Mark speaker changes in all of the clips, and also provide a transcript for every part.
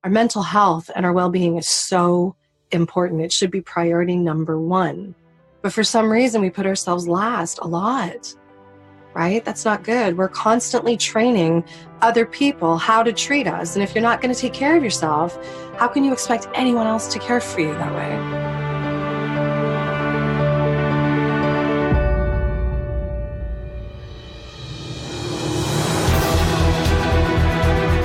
Speaker 1: Our mental health and our well-being is so important. It should be priority number one. But for some reason, we put ourselves last a lot, right? That's not good. We're constantly training other people how to treat us. And if you're not going to take care of yourself, how can you expect anyone else to care for you that way?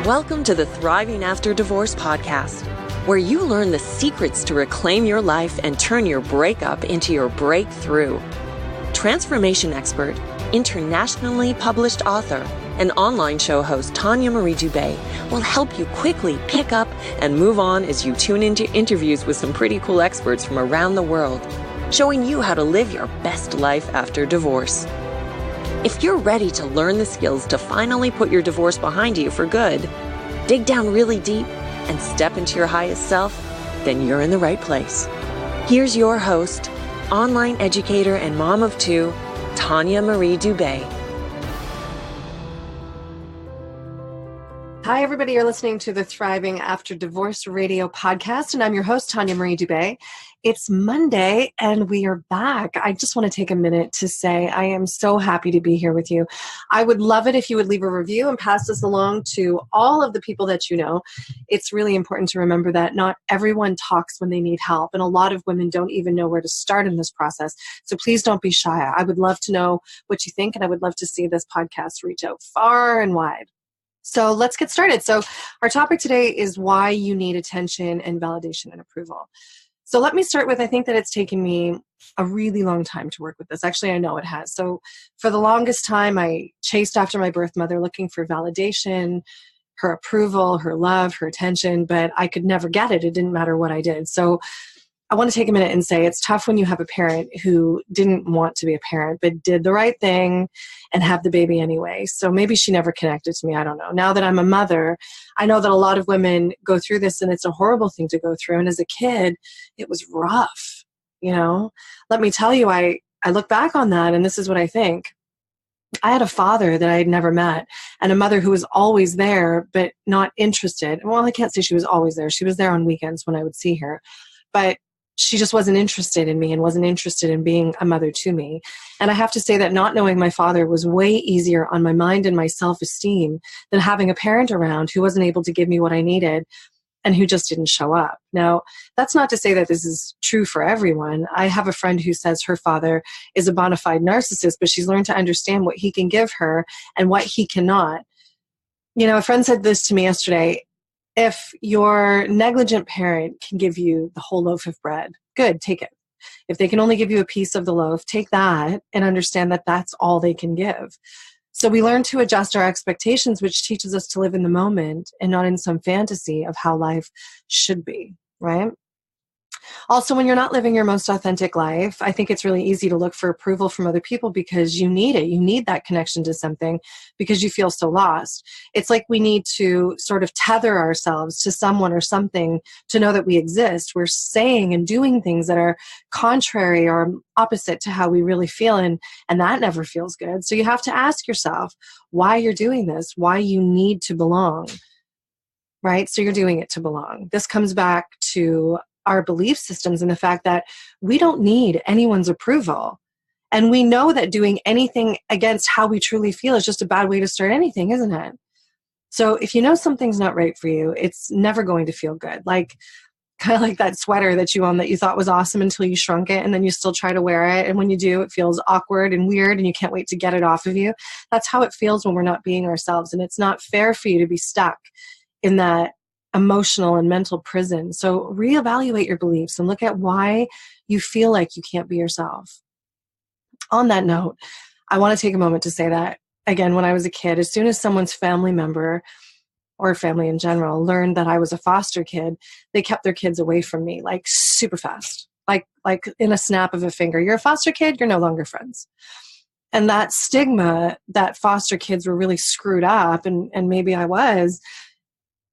Speaker 2: Welcome to the Thriving After Divorce podcast, where you learn the secrets to reclaim your life and turn your breakup into your breakthrough. Transformation expert, internationally published author, and online show host Tanya Marie Dubé will help you quickly pick up and move on as you tune into interviews with some pretty cool experts from around the world, showing you how to live your best life after divorce. If you're ready to learn the skills to finally put your divorce behind you for good, dig down really deep, and step into your highest self, then you're in the right place. Here's your host, online educator and mom of two, Tanya Marie Dubé.
Speaker 1: Hi, everybody. You're listening to the Thriving After Divorce radio podcast, and I'm your host, Tanya Marie Dubé. It's Monday, and we are back. I just want to take a minute to say I am so happy to be here with you. I would love it if you would leave a review and pass this along to all of the people that you know. It's really important to remember that not everyone talks when they need help, and a lot of women don't even know where to start in this process. So please don't be shy. I would love to know what you think, and I would love to see this podcast reach out far and wide. So let's get started. So our topic today is why you need attention and validation and approval. So let me start with, I think that it's taken me a really long time to work with this. Actually, I know it has. So for the longest time, I chased after my birth mother looking for validation, her approval, her love, her attention, but I could never get it. It didn't matter what I did. So I want to take a minute and say it's tough when you have a parent who didn't want to be a parent, but did the right thing and have the baby anyway. So maybe she never connected to me. I don't know. Now that I'm a mother, I know that a lot of women go through this, and it's a horrible thing to go through. And as a kid, it was rough. You know, let me tell you, I look back on that, and this is what I think. I had a father that I had never met, and a mother who was always there, but not interested. Well, I can't say she was always there. She was there on weekends when I would see her, but she just wasn't interested in me and wasn't interested in being a mother to me. And I have to say that not knowing my father was way easier on my mind and my self-esteem than having a parent around who wasn't able to give me what I needed and who just didn't show up. Now, that's not to say that this is true for everyone. I have a friend who says her father is a bona fide narcissist, but she's learned to understand what he can give her and what he cannot. You know, a friend said this to me yesterday. If your negligent parent can give you the whole loaf of bread, good, take it. If they can only give you a piece of the loaf, take that and understand that that's all they can give. So we learn to adjust our expectations, which teaches us to live in the moment and not in some fantasy of how life should be, right? Also, when you're not living your most authentic life, I think it's really easy to look for approval from other people because you need it. You need that connection to something because you feel so lost. It's like we need to sort of tether ourselves to someone or something to know that we exist. We're saying and doing things that are contrary or opposite to how we really feel, and that never feels good. So you have to ask yourself why you're doing this, why you need to belong, right? So you're doing it to belong. This comes back to our belief systems and the fact that we don't need anyone's approval. And we know that doing anything against how we truly feel is just a bad way to start anything, isn't it? So if you know something's not right for you, it's never going to feel good. Like kind of like that sweater that you own that you thought was awesome until you shrunk it, and then you still try to wear it. And when you do, it feels awkward and weird and you can't wait to get it off of you. That's how it feels when we're not being ourselves. And it's not fair for you to be stuck in that emotional and mental prison. So reevaluate your beliefs and look at why you feel like you can't be yourself. On that note, I want to take a moment to say that, again, when I was a kid, as soon as someone's family member or family in general learned that I was a foster kid, they kept their kids away from me, like super fast, like in a snap of a finger. You're a foster kid, you're no longer friends. And that stigma that foster kids were really screwed up, and maybe I was,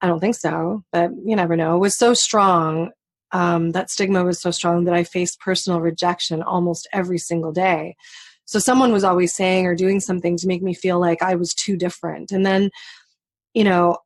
Speaker 1: I don't think so, but you never know, was so strong. That stigma was so strong that I faced personal rejection almost every single day. So someone was always saying or doing something to make me feel like I was too different. And then, you know,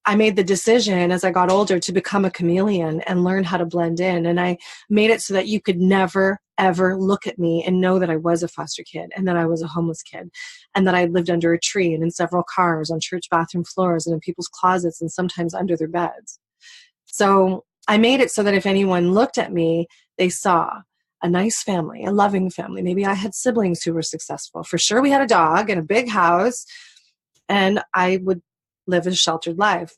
Speaker 1: I made the decision as I got older to become a chameleon and learn how to blend in. And I made it so that you could never, ever look at me and know that I was a foster kid and that I was a homeless kid and that I lived under a tree and in several cars, on church bathroom floors and in people's closets and sometimes under their beds. So I made it so that if anyone looked at me, they saw a nice family, a loving family. Maybe I had siblings who were successful. For sure, we had a dog and a big house, and I would live a sheltered life.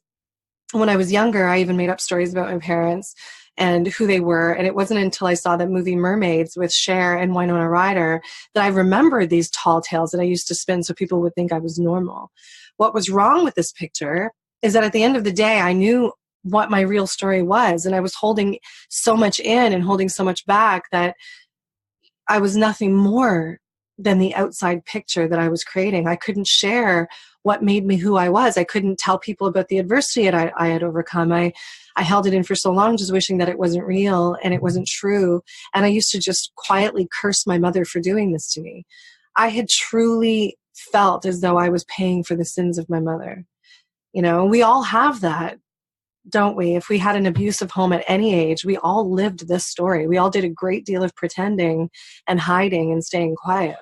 Speaker 1: When I was younger, I even made up stories about my parents and who they were. And it wasn't until I saw that movie Mermaids with Cher and Winona Ryder that I remembered these tall tales that I used to spin so people would think I was normal. What was wrong with this picture is that at the end of the day, I knew what my real story was. And I was holding so much in and holding so much back that I was nothing more than the outside picture that I was creating. I couldn't share what made me who I was. I couldn't tell people about the adversity that I had overcome. I held it in for so long, just wishing that it wasn't real and it wasn't true. And I used to just quietly curse my mother for doing this to me. I had truly felt as though I was paying for the sins of my mother. You know, we all have that, don't we? If we had an abusive home at any age, we all lived this story. We all did a great deal of pretending and hiding and staying quiet.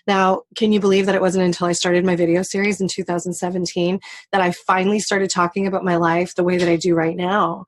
Speaker 1: Now, can you believe that it wasn't until I started my video series in 2017 that I finally started talking about my life the way that I do right now?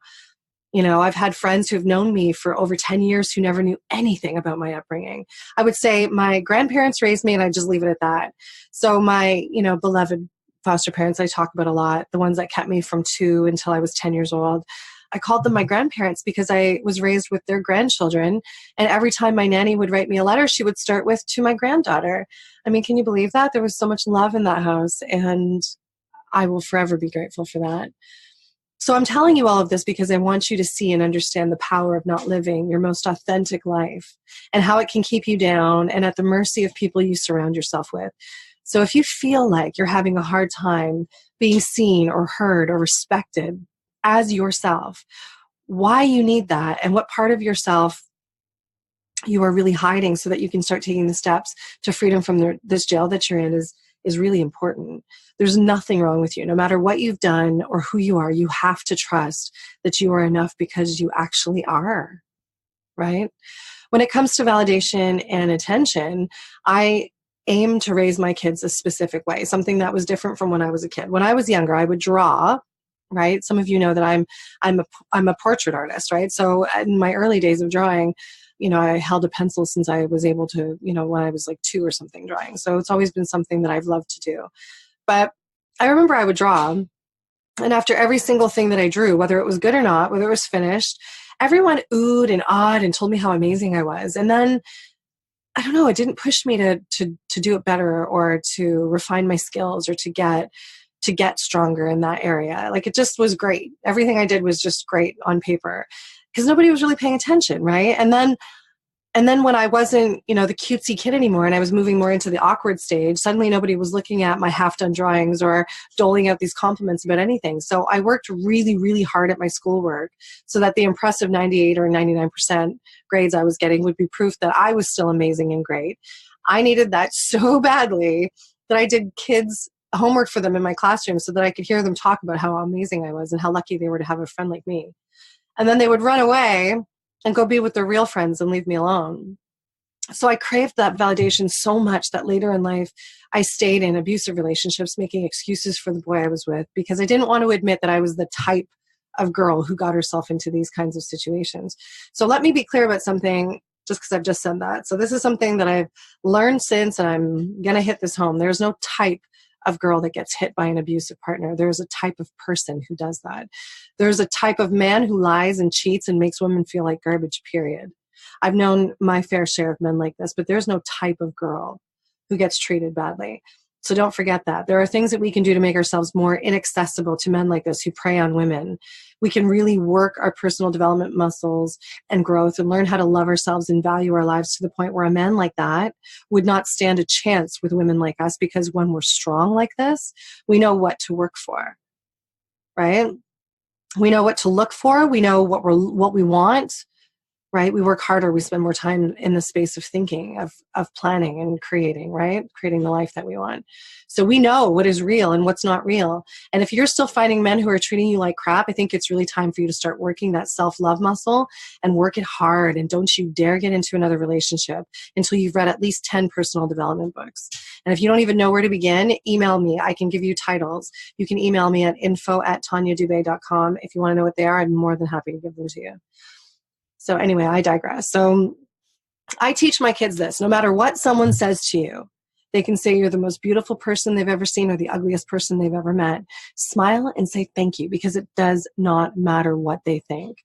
Speaker 1: You know, I've had friends who have known me for over 10 years who never knew anything about my upbringing. I would say my grandparents raised me, and I just leave it at that. So my, beloved foster parents I talk about a lot, the ones that kept me from 2 until I was 10 years old, I called them my grandparents because I was raised with their grandchildren. And every time my nanny would write me a letter, she would start with, "To my granddaughter." I mean, can you believe that? There was so much love in that house, and I will forever be grateful for that. So I'm telling you all of this because I want you to see and understand the power of not living your most authentic life and how it can keep you down and at the mercy of people you surround yourself with. So if you feel like you're having a hard time being seen or heard or respected as yourself, why you need that and what part of yourself you are really hiding so that you can start taking the steps to freedom from this jail that you're in is really important. There's nothing wrong with you. No matter what you've done or who you are, you have to trust that you are enough because you actually are, right? When it comes to validation and attention, I aim to raise my kids a specific way, something that was different from when I was a kid. When I was younger, I would draw, right? Some of you know that I'm a portrait artist, right? So in my early days of drawing, I held a pencil since I was able to, when I was like 2 or something drawing. So it's always been something that I've loved to do. But I remember I would draw, and after every single thing that I drew, whether it was good or not, whether it was finished, everyone oohed and awed and told me how amazing I was. And then, I don't know, it didn't push me to do it better or to refine my skills or to get stronger in that area. Like, it just was great. Everything I did was just great on paper because nobody was really paying attention, right? And then when I wasn't, the cutesy kid anymore and I was moving more into the awkward stage, suddenly nobody was looking at my half-done drawings or doling out these compliments about anything. So I worked really, really hard at my schoolwork so that the impressive 98 or 99% grades I was getting would be proof that I was still amazing and great. I needed that so badly that I did kids' homework for them in my classroom so that I could hear them talk about how amazing I was and how lucky they were to have a friend like me. And then they would run away and go be with their real friends and leave me alone. So I craved that validation so much that later in life, I stayed in abusive relationships, making excuses for the boy I was with because I didn't want to admit that I was the type of girl who got herself into these kinds of situations. So let me be clear about something just because I've just said that. So this is something that I've learned since, and I'm going to hit this home. There's no type of girl that gets hit by an abusive partner. There's a type of person who does that. There's a type of man who lies and cheats and makes women feel like garbage, period. I've known my fair share of men like this, but there's no type of girl who gets treated badly. So don't forget that. There are things that we can do to make ourselves more inaccessible to men like this who prey on women. We can really work our personal development muscles and growth and learn how to love ourselves and value our lives to the point where a man like that would not stand a chance with women like us, because when we're strong like this, we know what to work for, right? We know what to look for. We know what we want. right? We work harder. We spend more time in the space of thinking, of planning and creating, right? Creating the life that we want. So we know what is real and what's not real. And if you're still finding men who are treating you like crap, I think it's really time for you to start working that self-love muscle and work it hard. And don't you dare get into another relationship until you've read at least 10 personal development books. And if you don't even know where to begin, email me. I can give you titles. You can email me at info@tanyadubay.com. If you want to know what they are, I'm more than happy to give them to you. So anyway, I digress. So I teach my kids this. No matter what someone says to you, they can say you're the most beautiful person they've ever seen or the ugliest person they've ever met. Smile and say thank you, because it does not matter what they think.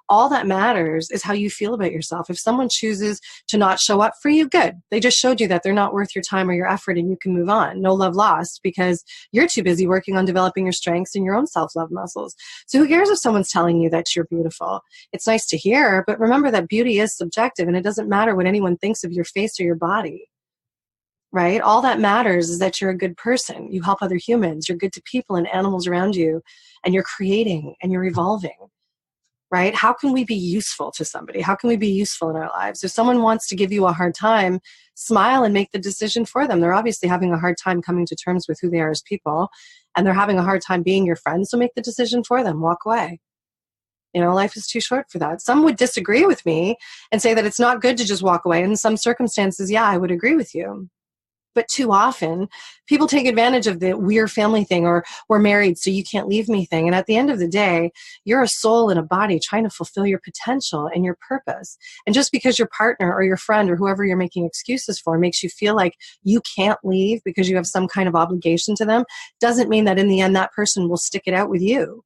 Speaker 1: All that matters is how you feel about yourself. If someone chooses to not show up for you, good. They just showed you that they're not worth your time or your effort, and you can move on. No love lost, because you're too busy working on developing your strengths and your own self-love muscles. So who cares if someone's telling you that you're beautiful? It's nice to hear, but remember that beauty is subjective, and it doesn't matter what anyone thinks of your face or your body. Right? All that matters is that you're a good person. You help other humans. You're good to people and animals around you, and you're creating and you're evolving. Right? How can we be useful to somebody? How can we be useful in our lives? If someone wants to give you a hard time, smile and make the decision for them. They're obviously having a hard time coming to terms with who they are as people, and they're having a hard time being your friend. So make the decision for them. Walk away. You know, life is too short for that. Some would disagree with me and say that it's not good to just walk away. In some circumstances, yeah, I would agree with you. But too often, people take advantage of the we're family thing, or we're married, so you can't leave me thing. And at the end of the day, you're a soul in a body trying to fulfill your potential and your purpose. And just because your partner or your friend or whoever you're making excuses for makes you feel like you can't leave because you have some kind of obligation to them, doesn't mean that in the end that person will stick it out with you.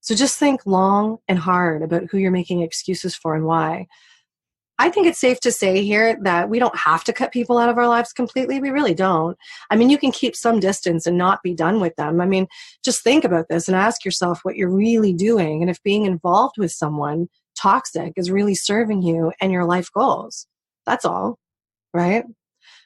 Speaker 1: So just think long and hard about who you're making excuses for and why. I think it's safe to say here that we don't have to cut people out of our lives completely. We really don't. I mean, you can keep some distance and not be done with them. I mean, just think about this and ask yourself what you're really doing, and if being involved with someone toxic is really serving you and your life goals. That's all, right?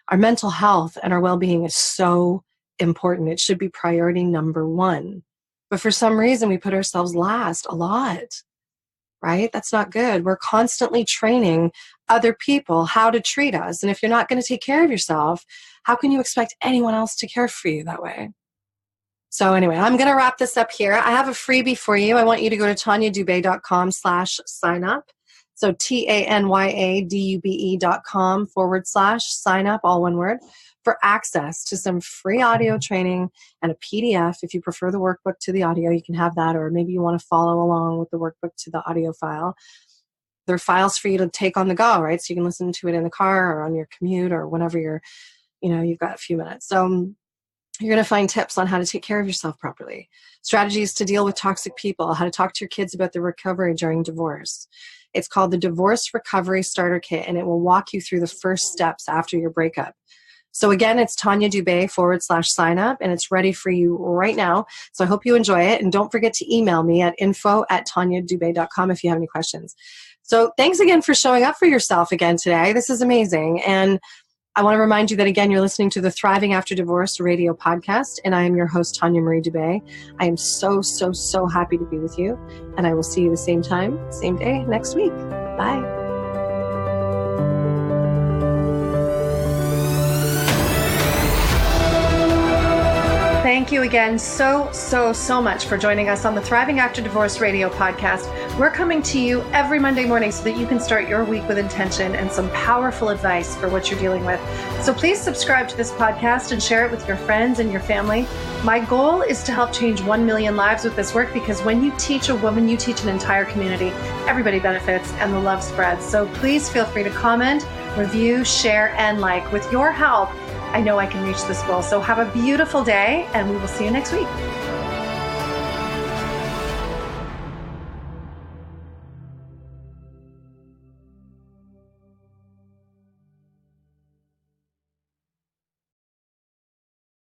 Speaker 1: Our mental health and our well-being is so important. It should be priority number one. But for some reason, we put ourselves last a lot. Right? That's not good. We're constantly training other people how to treat us. And if you're not going to take care of yourself, how can you expect anyone else to care for you that way? So anyway, I'm going to wrap this up here. I have a freebie for you. I want you to go to tanyadubay.com/sign up. So TANYADUBE.com/sign up, all one word, for access to some free audio training and a PDF. If you prefer the workbook to the audio, you can have that, or maybe you want to follow along with the workbook to the audio file. There are files for you to take on the go, right? So you can listen to it in the car or on your commute or whenever you've got a few minutes. So you're going to find tips on how to take care of yourself properly, strategies to deal with toxic people, how to talk to your kids about the recovery during divorce. It's called the Divorce Recovery Starter Kit, and it will walk you through the first steps after your breakup. So again, it's TANYADUBE.com/sign up, and it's ready for you right now. So I hope you enjoy it. And don't forget to email me at info@TANYADUBE.com if you have any questions. So thanks again for showing up for yourself again today. This is amazing. And I want to remind you that, again, you're listening to the Thriving After Divorce radio podcast, and I am your host, Tanya Marie Dubé. I am so, so, so happy to be with you, and I will see you the same time, same day next week. Bye. Thank you again so much for joining us on the Thriving After Divorce radio podcast. We're coming to you every Monday morning so that you can start your week with intention and some powerful advice for what you're dealing with. So please subscribe to this podcast and share it with your friends and your family. My goal is to help change 1 million lives with this work, because when you teach a woman, you teach an entire community. Everybody benefits and the love spreads. So please feel free to comment, review, share, and like. With your help, I know I can reach this goal. So have a beautiful day, and we will see you next week.